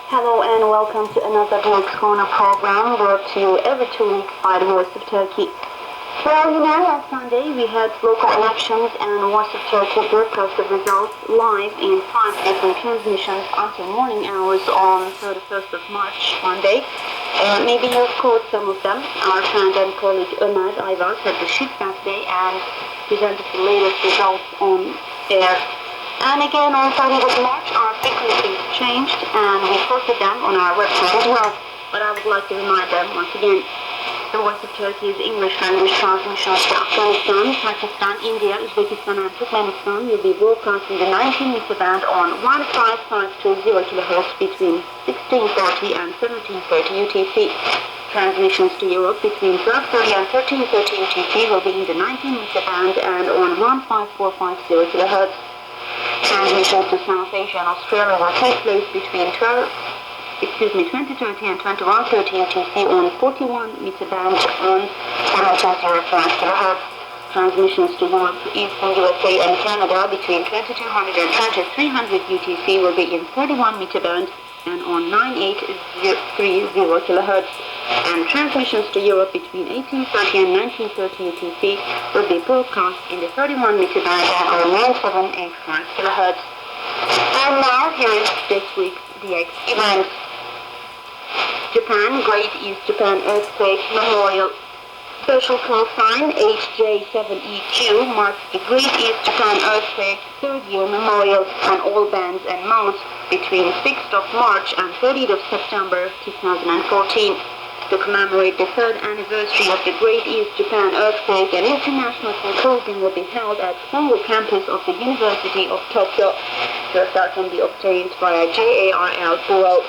Hello and welcome to another Drake's Corner program brought to you every 2 weeks by the Voice of Turkey. Well, last Sunday we had local elections and Voice of Turkey broadcast the results live in 5 different transmissions until morning hours on 31st of March, Monday. Maybe you've caught some of them. Our friend and colleague Ömer Ayvaz had the shift that day and presented the latest results on air. And again, on 30th of March, our frequencies changed, and we posted them on our website as well. But I would like to remind them once again, the Voice of Turkey's English language transmissions to Afghanistan, Pakistan, India, Uzbekistan, and Turkmenistan will be broadcast in the 19 meter band on 15520 kHz between 16:30 and 17:30 UTC. Transmissions to Europe between 12:30 and 13:30 UTC will be in the 19 meter band and on 15450 kHz. Transmissions to South Asia and Australia will take place between 20:30 and 21:30 UTC on 41 meter band on 705 kHz. Transmissions to Europe, Eastern USA and Canada between 2200 and 2300 UTC will be in 31 meter band and on 9830 kHz. And transmissions to Europe between 1830 and 1930 UTC will be broadcast in the 31 meter band and on 9785 kHz. And now here is this week's DX events. Japan, Great East Japan Earthquake Memorial. Special call sign HJ7EQ marks the Great East Japan Earthquake 3rd year memorial on all bands and modes between 6th of March and 30th of September 2014. To commemorate the 3rd anniversary of the Great East Japan Earthquake, an international symposium will be held at Hongo campus of the University of Tokyo. Data can be obtained via JARL Bureau.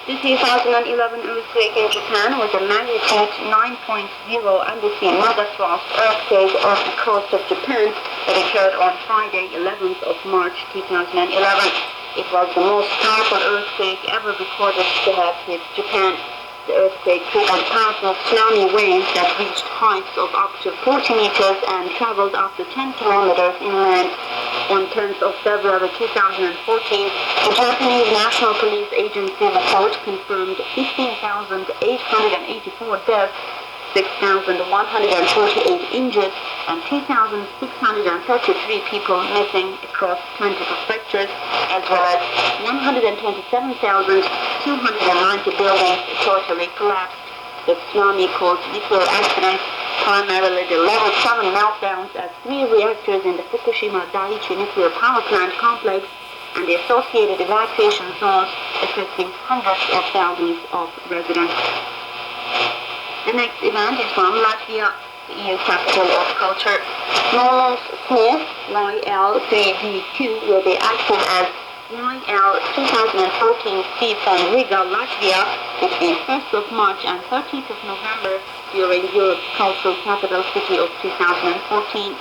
The 2011 earthquake in Japan was a magnitude 9.0 undersea megathrust earthquake off the coast of Japan that occurred on Friday, 11th of March 2011. It was the most powerful earthquake ever recorded to have hit Japan. The earthquake triggered powerful tsunami waves that reached heights of up to 40 meters and traveled up to 10 kilometers inland. On 10th of February 2014, the Japanese National Police Agency report confirmed 15,884 deaths, 6,148 injured, and 2,633 people missing across 20 prefectures, as well as 127,290 buildings totally collapsed. The tsunami caused nuclear accidents, primarily the level 7 meltdowns at 3 reactors in the Fukushima Daiichi nuclear power plant complex and the associated evacuation zones affecting hundreds of thousands of residents. The next event is from Latvia, the EU capital of culture. Nolan Smith, YL3DQ, will be acting as YL 2014 Steve from Riga, Latvia, between 1st of March and 30th of November during Europe's cultural capital city of 2014.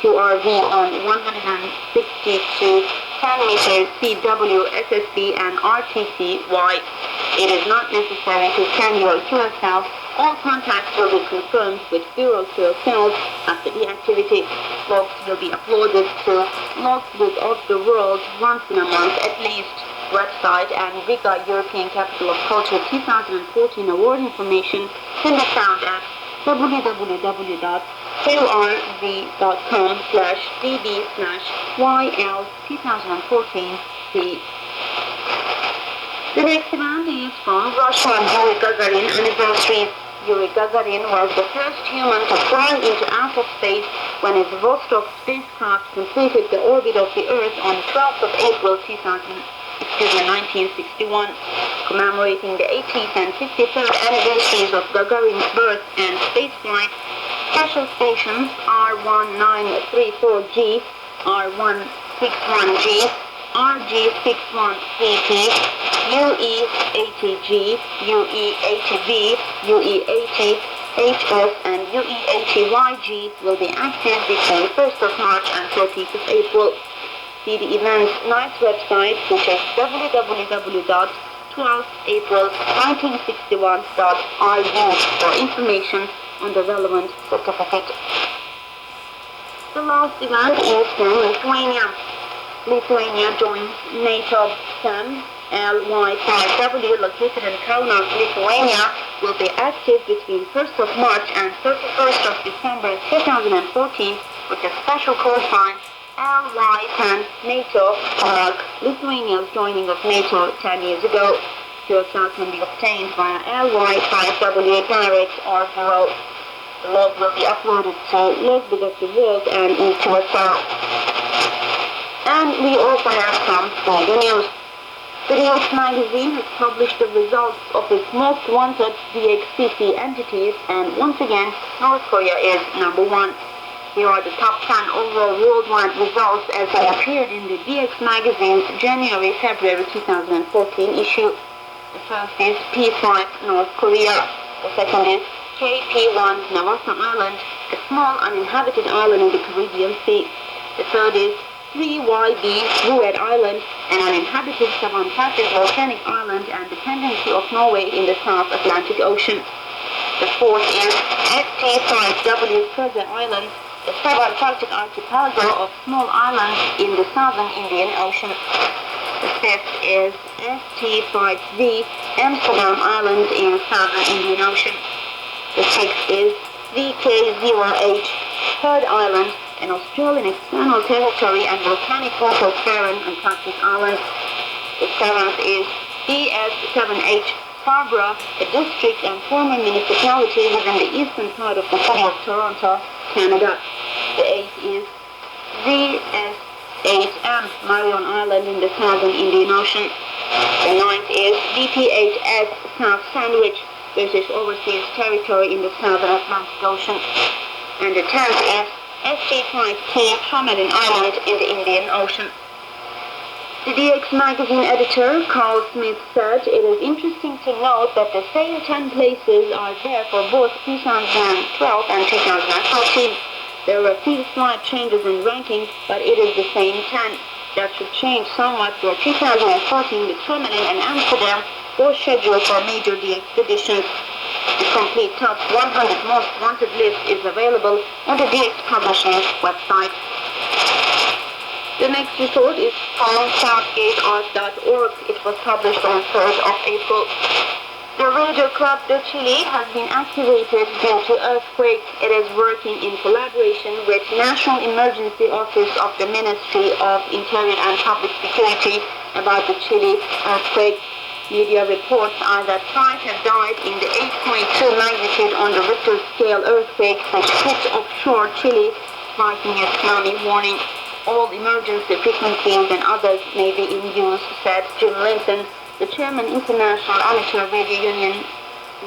QRV on 162 10 meters CW, SSB and RTCY. It is not necessary to scan your QSL. All contacts will be confirmed with Bureau QSL after the activity. Logs will be uploaded to Logbook of the World once in a month at least website, and Riga European Capital of Culture 2014 award information can be found at www.qrv.com/db/YL2014C. The next event is from Russia. Yuri Gagarin anniversary. Yuri Gagarin was the first human to fly into outer space when his Vostok spacecraft completed the orbit of the Earth on 12th of April 1961. Commemorating the 80th and 53rd anniversaries of Gagarin's birth and spaceflight, special stations R1934G, R161G, RG61CP, UE80G, UE80V, UE80HS, and UE80YG will be active between 1st of March and 30th of April. See the event's NICE website, which is www.12april1961.ru for information on the relevant certificate. The last event is from Lithuania. Lithuania joins NATO, SAM, LY5W, located in Kaunas, Lithuania, will be active between 1st of March and 31st of December 2014 with a special call sign LY10 NATO to mark Lithuania's joining of NATO 10 years ago. Fuel cell can be obtained via LY5W direct or below. The log will be uploaded to Logbook of the World and into a cell. And we also have some further news. The DX magazine has published the results of its most wanted DXCC entities, and once again, North Korea is number one. Here are the top 10 overall worldwide results as they appeared in the DX magazine's January-February 2014 issue. The first is P5 North Korea. The second is KP1 Navassa Island, a small uninhabited island in the Caribbean Sea. The third is 3YB Rued Island, an uninhabited subantarctic volcanic island and dependency of Norway in the South Atlantic Ocean. The fourth is ST5W Preze Island, a subantarctic archipelago of small islands in the southern Indian Ocean. The fifth is ST5Z Amsterdam Island in southern Indian Ocean. The sixth is VK0H Third Island, an Australian external territory and volcanic Farne Antarctic Island. The seventh is DS7H Scarborough, a district and former municipality within the eastern part of the city of Toronto, Canada. The eighth is ZS8M Marion Island in the southern Indian Ocean. The ninth is DP8S South Sandwich, British Overseas Territory in the southern Atlantic Ocean. And the 10th is ST5T Hamelin Island in the Indian Ocean. The DX magazine editor, Carl Smith, said, "It is interesting to note that the same 10 places are there for both 2012 and 2014. There were a few slight changes in ranking, but it is the same 10. That should change somewhat for 2014 with Hamelin and Amsterdam, both scheduled for major DX expeditions. The complete top 100 most wanted list is available on the DX Publishing's website." The next report is from southgateart.org. It was published on 3rd of April. The Radio Club de Chile has been activated due to earthquake. It is working in collaboration with National Emergency Office of the Ministry of Interior and Public Security about the Chile earthquake. Media reports are that 5 have died in the 8.2 magnitude on the Richter scale earthquake which hit offshore Chile, sparking a tsunami warning. All emergency frequencies and others may be in use, said Jim Linton, the chairman International Amateur Radio Union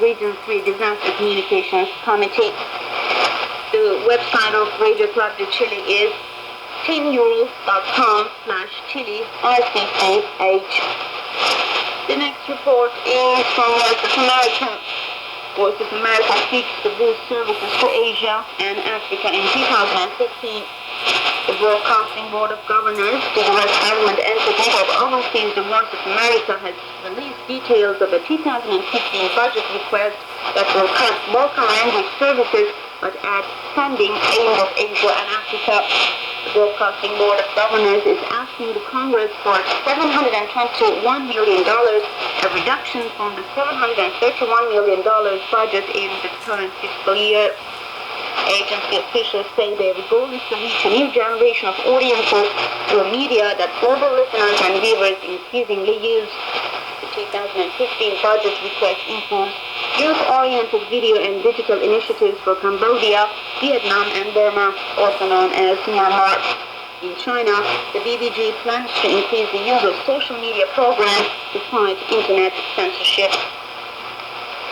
Region 3 Disaster Communications Committee. The website of Radio Club de Chile is teameural.com/Chile-RCCH. The next report is from Voice of America. Voice of America seeks to boost services to Asia and Africa in 2015. The Broadcasting Board of Governors, the U.S. government entity that oversees the Voice of America, has released details of a 2015 budget request that will cut local language services but add funding aimed at Asia and Africa. The Broadcasting Board of Governors is asking the Congress for $721 million, a reduction from the $731 million budget in the current fiscal year. Agency officials say their goal is to reach a new generation of audiences through media that global listeners and viewers increasingly use. The 2015 budget request includes youth-oriented video and digital initiatives for Cambodia, Vietnam, and Burma, also known as Myanmar. In China, the BBG plans to increase the use of social media programs to fight internet censorship.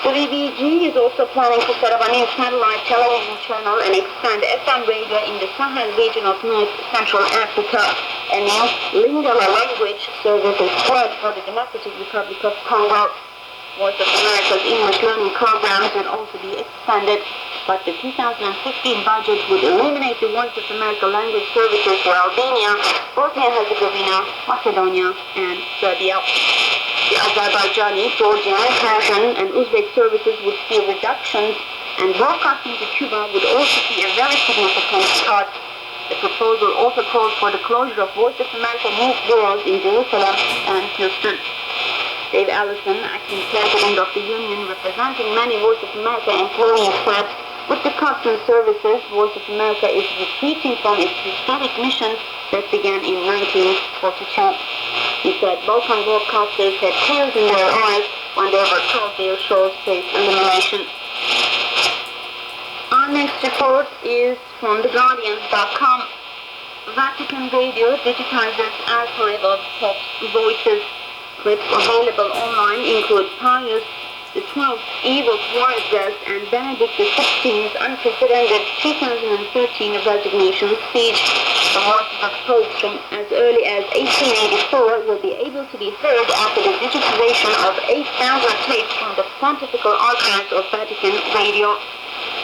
The BBG is also planning to set up a new satellite television channel and expand FM radio in the Sahel region of North Central Africa. A new Lingala language service is planned for the Democratic Republic of Congo. Voice of America's English learning programs will also be expanded, but the 2015 budget would eliminate the Voice of America language services for Albania, Bosnia-Herzegovina, Macedonia, and Serbia. The Azerbaijani, Georgian, Persian, and Uzbek services would see reductions, and broadcasting to Cuba would also see a very significant cut. The proposal also calls for the closure of Voice of America news bureaus in Jerusalem and Houston. Dave Ellison, acting president of the union representing many Voice of America employees, said, with the cuts in services, Voice of America is retreating from its historic mission that began in 1942. He said Balkan broadcasters had tears in their eyes when they were told their shows faced elimination. Our next report is from TheGuardian.com. Vatican Radio digitizes archive of Pope's voices. Clips available online include Pius XII's evil wise and Benedict XVI's unprecedented 2013 resignation speech. The voices of popes from as early as 1884 will be able to be heard after the digitization of 8,000 tapes from the Pontifical Archives of Vatican Radio.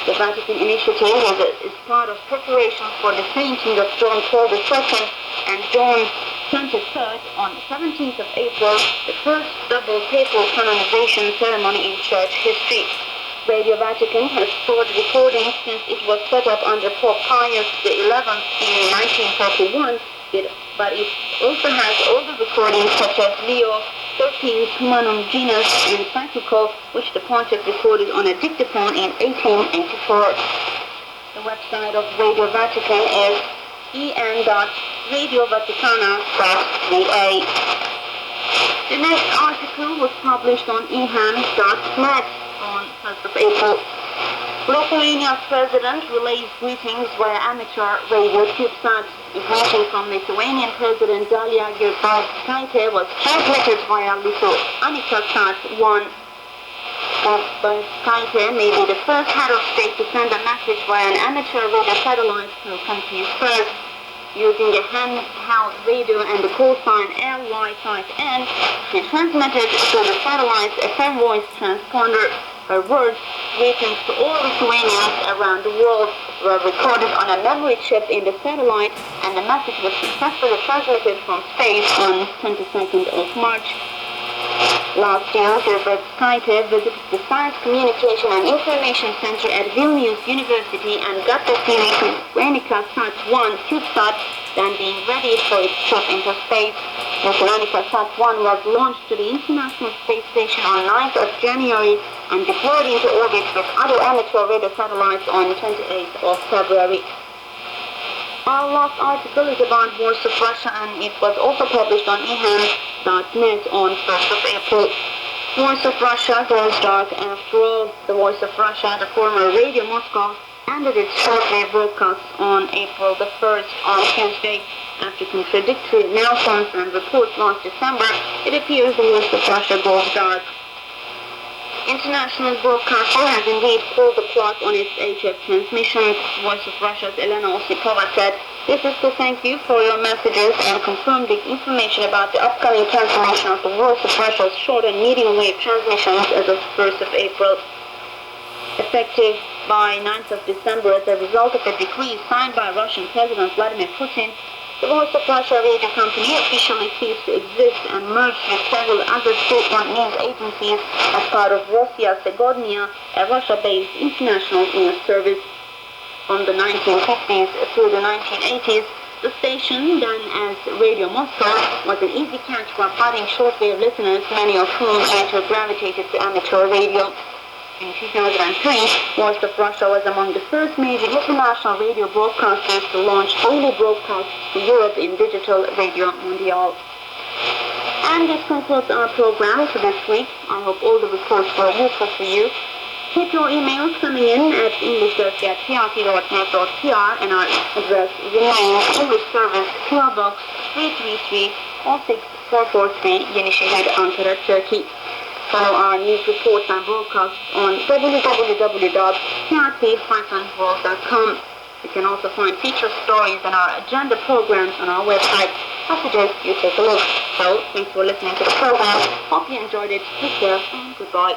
The Vatican initiative is part of preparation for the sainting of John Paul II and John 23rd on the 17th of April, the first double papal canonization ceremony in church history. Radio Vatican has stored recordings since it was set up under Pope Pius XI in 1941, but it also has older recordings such as Leo XIII's Humanum Genus encyclical, which the pontiff recorded on a dictaphone in 1884. The website of Radio Vatican is en.radiovaticana.va. The next article was published on eham.net on 1st of April. Lithuania's president relays greetings via amateur radio CubeSat. A greeting from Lithuanian President Dalia Grybauskaitė was transmitted via Lituanica-Sat 1. Grybauskaitė may be the first head of state to send a message via an amateur radio satellite to the country's first. Using a handheld radio and the call sign LY type N, she transmitted to the satellite's FM voice transponder. Her words, greetings to all Lithuanians around the world, were recorded on a memory chip in the satellite, and the message was successfully transmitted from space on 22nd of March. Last year, Grybauskaitė visited the Science Communication and Information Center at Vilnius University and got to see Lithuanica-Sat 1 CubeSat, then being ready for its trip into space. Lithuanica-Sat 1 was launched to the International Space Station on 9th of January and deployed into orbit with other amateur radio satellites on 28th of February. Our last article is about Voice of Russia, and it was also published on eham.net on 1st of April. Voice of Russia goes dark after all. The Voice of Russia, the former Radio Moscow, ended its shortwave broadcasts on April the 1st on Tuesday. After contradictory announcements and reports last December, it appears the Voice of Russia goes dark. International broadcaster has indeed pulled the plug on its HF transmissions. Voice of Russia's Elena Osipova said, "This is to thank you for your messages and confirm the information about the upcoming cancellation of the Voice of Russia's short and medium wave transmissions as of 1st of April. Effective by 9th of December as a result of a decree signed by Russian President Vladimir Putin, the Voice of Russia radio company officially ceased to exist and merged with several other state-run news agencies as part of Rossiya Segodnya, a Russia-based international news service. From the 1950s through the 1980s, the station, then as Radio Moscow, was an easy catch for budding shortwave listeners, many of whom later gravitated to amateur radio. In 2003, Voice of Russia was among the first major international radio broadcasters to launch daily broadcasts to Europe in digital Radio Mondial. And this concludes our program for this week. I hope all the reports were useful for you. Keep your emails coming in at english.prt.net.pr, and our address remains English Service, PO Box 333 06443, Yenişehir, Ankara, Turkey. Follow our news reports and broadcasts on www.prt-world.com. You can also find feature stories and our agenda programs on our website. I suggest you take a look. So, thanks for listening to the program. Hope you enjoyed it. Take care and goodbye.